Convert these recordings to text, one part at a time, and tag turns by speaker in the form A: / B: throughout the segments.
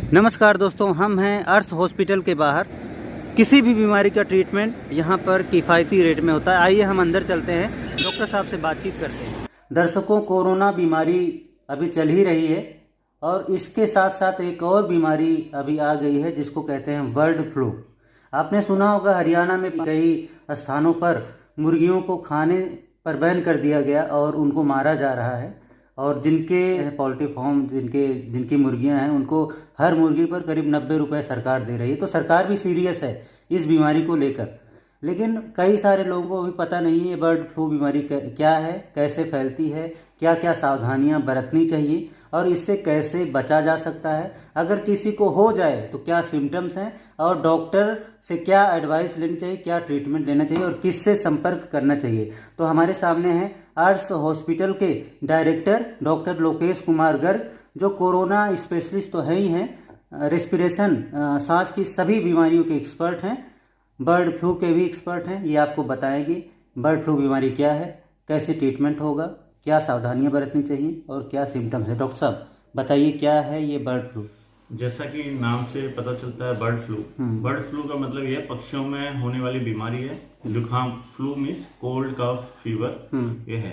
A: नमस्कार दोस्तों, हम हैं अर्थ हॉस्पिटल के बाहर। किसी भी बीमारी का ट्रीटमेंट यहाँ पर किफ़ायती रेट में होता है। आइए हम अंदर चलते हैं, डॉक्टर साहब से बातचीत करते हैं। दर्शकों, कोरोना बीमारी अभी चल ही रही है और इसके साथ साथ एक और बीमारी अभी आ गई है जिसको कहते हैं बर्ड फ्लू। आपने सुना होगा हरियाणा में कई स्थानों पर मुर्गियों को खाने पर बैन कर दिया गया और उनको मारा जा रहा है। और जिनके पोल्ट्री फार्म जिनकी मुर्गियां हैं उनको हर मुर्गी पर करीब 90 रुपये सरकार दे रही है। तो सरकार भी सीरियस है इस बीमारी को लेकर, लेकिन कई सारे लोगों को अभी पता नहीं है बर्ड फ्लू बीमारी क्या है, कैसे फैलती है, क्या क्या सावधानियां बरतनी चाहिए और इससे कैसे बचा जा सकता है। अगर किसी को हो जाए तो क्या सिम्टम्स हैं और डॉक्टर से क्या एडवाइस लेनी चाहिए, क्या ट्रीटमेंट लेना चाहिए और किससे संपर्क करना चाहिए। तो हमारे सामने हैं अर्थ हॉस्पिटल के डायरेक्टर डॉक्टर लोकेश कुमार गर्ग, जो कोरोना स्पेशलिस्ट तो है ही हैं, रेस्पिरेशन सांस की सभी बीमारियों के एक्सपर्ट हैं, बर्ड फ्लू के भी एक्सपर्ट हैं। ये आपको बताएंगे बर्ड फ्लू बीमारी क्या है, कैसे ट्रीटमेंट होगा, क्या सावधानियां बरतनी चाहिए और क्या सिम्टम्स है। डॉक्टर साहब बताइए, क्या है ये बर्ड फ्लू?
B: जैसा कि नाम से पता चलता है बर्ड फ्लू। बर्ड फ्लू का मतलब यह पक्षियों में होने वाली बीमारी है। जुकाम, flu means cold cough fever, ये है।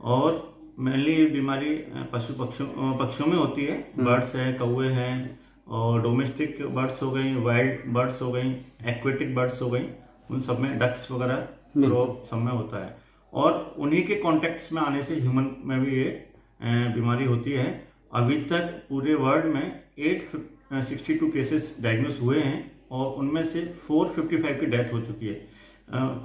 B: और मेनली ये बीमारी पक्षियों में होती है। बर्ड्स है, कौवे हैं और डोमेस्टिक बर्ड्स हो गई, वाइल्ड बर्ड्स हो गई, एक्वेटिक बर्ड्स हो गई, उन सब में डक्स वगैरह सब में होता है। और उन्हीं के कॉन्टेक्ट्स में आने से ह्यूमन में भी ये बीमारी होती है। अभी तक पूरे वर्ल्ड में 862 केसेस डायग्नोस हुए हैं और उनमें से 455 की डेथ हो चुकी है।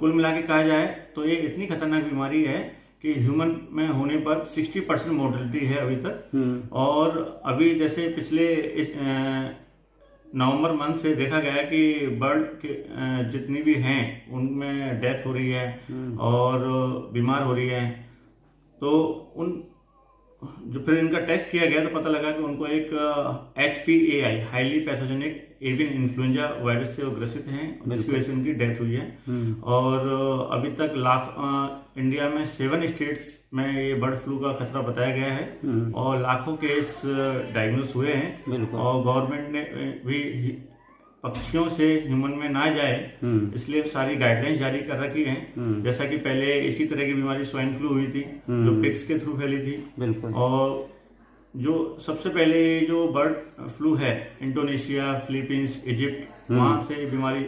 B: कुल मिला के कहा जाए तो ये इतनी खतरनाक बीमारी है कि ह्यूमन में होने पर 60% मोर्टेलिटी है अभी तक। और अभी जैसे पिछले इस नवंबर मंथ से देखा गया है कि बर्ड के जितनी भी हैं उनमें डेथ हो रही है और बीमार हो रही है। तो उन जो फिर इनका टेस्ट किया गया तो पता लगा कि उनको एक HPAI highly pathogenic avian influenza virus से वो ग्रसित हैं, जिसकी वजह से उनकी डेथ हुई है। और अभी तक इंडिया में 7 स्टेट्स में ये बर्ड फ्लू का खतरा बताया गया है और लाखों केस डायग्नोस हुए हैं। और गवर्नमेंट ने भी पक्षियों से ह्यूमन में ना जाए इसलिए सारी गाइडलाइंस जारी कर रखी हैं। जैसा कि पहले इसी तरह की बीमारी स्वाइन फ्लू हुई थी जो पिग्स के थ्रू फैली थी। और जो सबसे पहले जो बर्ड फ्लू है इंडोनेशिया, फिलीपींस, इजिप्ट, वहां से ये बीमारी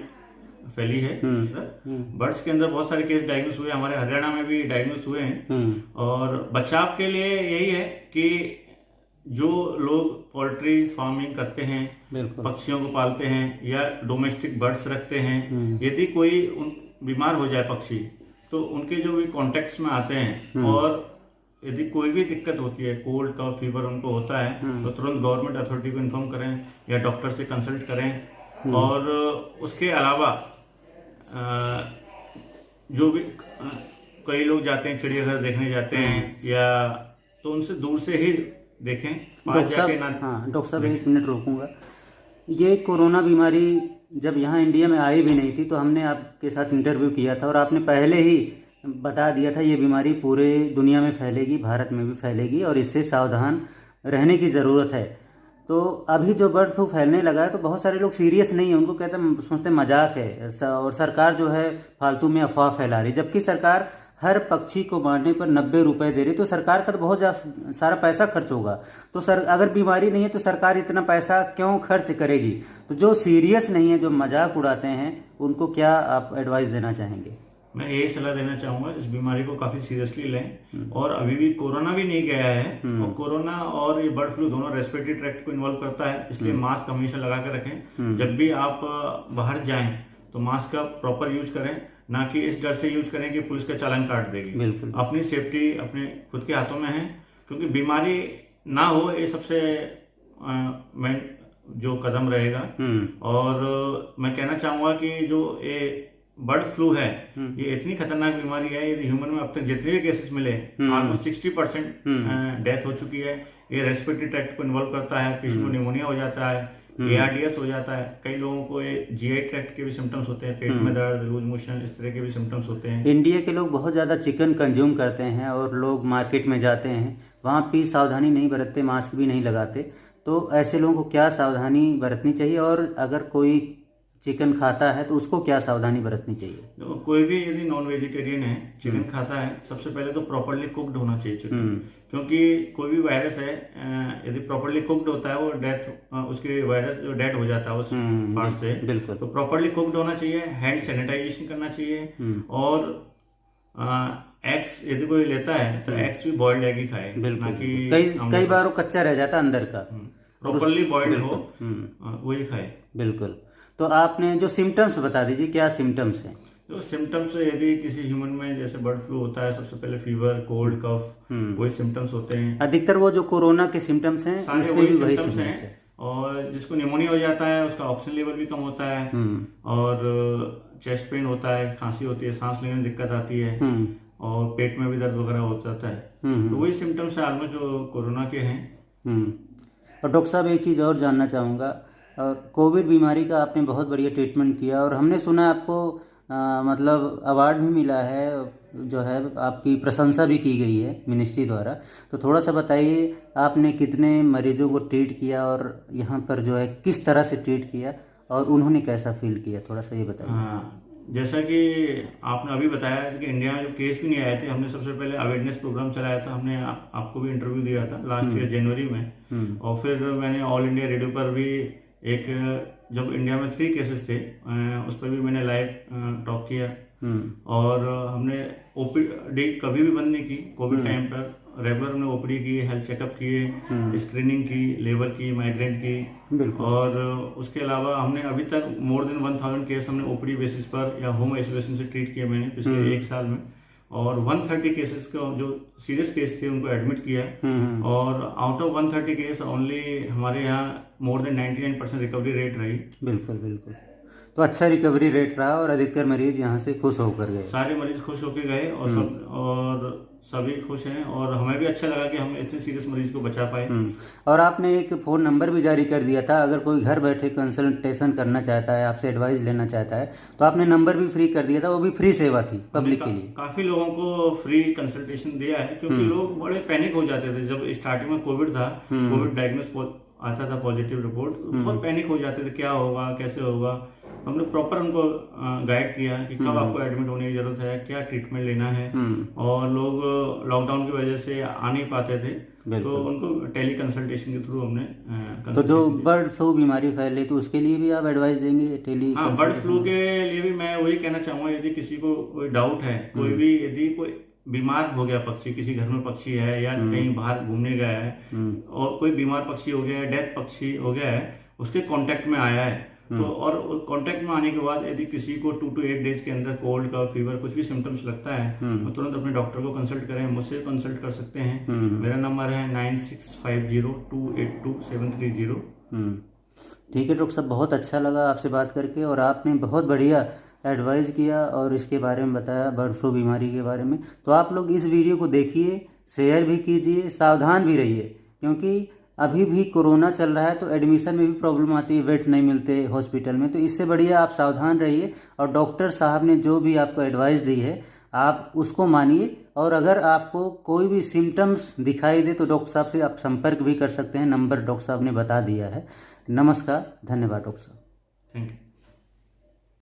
B: फैली है। बर्ड्स के अंदर बहुत सारे केस डायग्नोस हुए, हमारे हरियाणा में भी डायग्नोस हुए हैं। और बचाव के लिए यही है कि जो लोग पोल्ट्री फार्मिंग करते हैं, पक्षियों को पालते हैं या डोमेस्टिक बर्ड्स रखते हैं, यदि कोई बीमार हो जाए पक्षी तो उनके जो भी कॉन्टेक्ट्स में आते हैं और यदि कोई भी दिक्कत होती है, कोल्ड कफ फीवर उनको होता है, तो तुरंत गवर्नमेंट अथॉरिटी को इन्फॉर्म करें या डॉक्टर से कंसल्ट करें। और उसके अलावा जो भी कई लोग जाते हैं चिड़ियाघर देखने जाते हैं या तो उनसे दूर से ही देखें।
A: डॉक्टर साहब 1 मिनट रोकूंगा। ये कोरोना बीमारी जब यहाँ इंडिया में आई भी नहीं थी तो हमने आपके साथ इंटरव्यू किया था और आपने पहले ही बता दिया था ये बीमारी पूरे दुनिया में फैलेगी, भारत में भी फैलेगी और इससे सावधान रहने की ज़रूरत है। तो अभी जो बर्ड फ्लू फैलने लगा है तो बहुत सारे लोग सीरियस नहीं है, उनको समझते मजाक है और सरकार जो है फालतू में अफवाह फैला रही, जबकि सरकार हर पक्षी को मारने पर 90 रुपये दे रही। तो सरकार का तो बहुत सारा पैसा खर्च होगा। तो अगर बीमारी नहीं है तो सरकार इतना पैसा क्यों खर्च करेगी? तो जो सीरियस नहीं है, जो मजाक उड़ाते हैं, उनको क्या आप एडवाइस देना चाहेंगे?
B: मैं यही सलाह देना चाहूंगा, इस बीमारी को काफी सीरियसली लें। और अभी भी कोरोना भी नहीं गया है और कोरोना और ये बर्ड फ्लू दोनों रेस्पिरेटरी ट्रैक्ट को इन्वॉल्व करता है, इसलिए मास्क हमेशा लगा के रखें। जब भी आप बाहर जाएं तो मास्क का प्रॉपर यूज करें, ना कि इस डर से यूज करें कि पुलिस का चालान काट देगी। अपनी सेफ्टी अपने खुद के हाथों में है, क्योंकि बीमारी ना हो ये सबसे मेन जो कदम रहेगा। और मैं कहना चाहूंगा कि जो ये बर्ड फ्लू है ये इतनी खतरनाक बीमारी है, यदि ह्यूमन में अब तक जितने भी केसेस मिले ऑलमोस्ट 60% डेथ हो चुकी है। ये रेस्पिरेटरी ट्रैक्ट को इन्वॉल्व करता है, किसी को निमोनिया हो जाता है, ARDS हो जाता है, कई लोगों को ये GI ट्रैक्ट के भी सिम्टम्स होते हैं, पेट में दर्द, लूज मोशन, इस तरह के भी सिम्टम्स होते हैं।
A: इंडिया के लोग बहुत ज़्यादा चिकन कंज्यूम करते हैं और लोग मार्केट में जाते हैं, वहाँ भी सावधानी नहीं बरतते, मास्क भी नहीं लगाते, तो ऐसे लोगों को क्या सावधानी बरतनी चाहिए, और अगर कोई चिकन खाता है तो उसको क्या सावधानी बरतनी चाहिए?
B: तो कोई भी यदि नॉन वेजिटेरियन है, चिकन खाता है, सबसे पहले तो प्रॉपरली कुक्ड होना चाहिए चिकन, क्योंकि कोई भी वायरस है यदि प्रॉपरली कुक्ड होता है वो उसके वायरस जो डेड हो जाता है उस पार्ट से।
A: बिल्कुल।
B: तो प्रॉपरली कुक्ड होना चाहिए, हैंड सैनिटाइजेशन करना चाहिए, और एग्स यदि कोई लेता है तो एग्स भी बॉइल्ड एग ही खाए, ना कि
A: कई बार वो कच्चा रह जाता अंदर का।
B: प्रॉपरली बॉइल्ड हो वही खाए।
A: बिल्कुल। तो आपने जो सिम्टम्स बता दीजिए, क्या सिम्टम्स हैं?
B: तो सिम्टम्स यदि किसी ह्यूमन में जैसे बर्ड फ्लू होता है, सबसे पहले फीवर, कोल्ड, कफ, वही सिम्टम्स होते हैं।
A: अधिकतर वो जो कोरोना के सिम्टम्स हैं इसमें भी वही सिम्टम्स हैं।
B: और जिसको निमोनिया हो जाता है उसका ऑक्सीजन लेवल भी कम होता है, और चेस्ट पेन होता है, खांसी होती है, सांस लेने में दिक्कत आती है, और पेट में भी दर्द वगैरह हो जाता है। तो वही सिम्टम्स है ऑलमोस्ट जो कोरोना के हैं।
A: और डॉक्टर साहब एक चीज़ और जानना चाहूँगा, और कोविड बीमारी का आपने बहुत बढ़िया ट्रीटमेंट किया, और हमने सुना आपको मतलब अवार्ड भी मिला है, जो है आपकी प्रशंसा भी की गई है मिनिस्ट्री द्वारा। तो थोड़ा सा बताइए, आपने कितने मरीजों को ट्रीट किया, और यहाँ पर जो है किस तरह से ट्रीट किया, और उन्होंने कैसा फील किया, थोड़ा सा ये बताइए।
B: हाँ, जैसा कि आपने अभी बताया कि इंडिया में जो केस भी नहीं आए थे, हमने सबसे पहले अवेयरनेस प्रोग्राम चलाया था। हमने आपको भी इंटरव्यू दिया था लास्ट ईयर जनवरी में, और फिर मैंने ऑल इंडिया रेडियो पर भी एक, जब इंडिया में 3 केसेस थे उस पर भी मैंने लाइव टॉक किया, और हमने ओपीडी कभी भी बंद नहीं की। कोविड टाइम पर रेगुलर हमने ओपीडी की, हेल्थ चेकअप किए, स्क्रीनिंग की, लेबर की, माइग्रेंट की, और उसके अलावा हमने अभी तक मोर देन 1000 केस हमने ओपीडी बेसिस पर या होम आइसोलेशन से ट्रीट किए मैंने पिछले 1 साल में, और 130 केसेस को जो सीरियस केस थे उनको एडमिट किया, और आउट ऑफ 130 केस ओनली हमारे यहाँ मोर देन 99% रिकवरी रेट रही।
A: बिल्कुल बिल्कुल। तो अच्छा रिकवरी रेट रहा, और अधिकतर मरीज यहाँ से खुश होकर गए।
B: सारे मरीज खुश होकर गए, और सभी खुश हैं, और हमें भी अच्छा लगा कि हम इतने सीरियस मरीज को बचा पाए।
A: और आपने एक फ़ोन नंबर भी जारी कर दिया था, अगर कोई घर बैठे कंसल्टेशन करना चाहता है, आपसे एडवाइस लेना चाहता है, तो आपने नंबर भी फ्री कर दिया था, वो भी फ्री सेवा थी पब्लिक के लिए।
B: काफी लोगों को फ्री कंसल्टेशन दिया है, क्योंकि लोग बड़े पैनिक हो जाते थे जब स्टार्टिंग में कोविड था, कोविड डायग्नोस आता था पॉजिटिव रिपोर्ट, बहुत पैनिक हो जाते थे, क्या होगा, कैसे होगा। हमने प्रॉपर उनको गाइड किया कि कब आपको एडमिट होने की जरूरत है, क्या ट्रीटमेंट लेना है, और लोग लॉकडाउन की वजह से आ नहीं पाते थे, तो उनको टेली कंसल्टेशन के थ्रू हमने
A: तो जो बर्ड फ्लू बीमारी फैले तो उसके लिए भी आप एडवाइस देंगे टेली?
B: हाँ, बर्ड फ्लू के लिए भी मैं वही कहना चाहूंगा, यदि किसी को कोई डाउट है, कोई भी यदि कोई बीमार हो गया पक्षी, किसी घर में पक्षी है या कहीं बाहर घूमने गया है, और कोई बीमार पक्षी हो गया है, डेथ पक्षी हो गया है, उसके कांटेक्ट में आया है, तो और कांटेक्ट में आने के बाद यदि किसी को 2 to 8 डेज के अंदर कोल्ड का फीवर कुछ भी सिम्टम्स लगता है, तो तुरंत अपने डॉक्टर को कंसल्ट करें, मुझसे कंसल्ट कर सकते हैं। मेरा नंबर है 9650282730।
A: ठीक है डॉक्टर साहब, बहुत अच्छा लगा आपसे बात करके, और आपने बहुत बढ़िया एडवाइस किया और इसके बारे में बताया, बर्ड फ्लू बीमारी के बारे में। तो आप लोग इस वीडियो को देखिए, शेयर भी कीजिए, सावधान भी रहिए, क्योंकि अभी भी कोरोना चल रहा है, तो एडमिशन में भी प्रॉब्लम आती है, बेड नहीं मिलते हॉस्पिटल में। तो इससे बढ़िया आप सावधान रहिए, और डॉक्टर साहब ने जो भी आपको एडवाइस दी है आप उसको मानिए, और अगर आपको कोई भी सिम्टम्स दिखाई दे तो डॉक्टर साहब से आप संपर्क भी कर सकते हैं, नंबर डॉक्टर साहब ने बता दिया है। नमस्कार, धन्यवाद डॉक्टर साहब।
B: Thank you.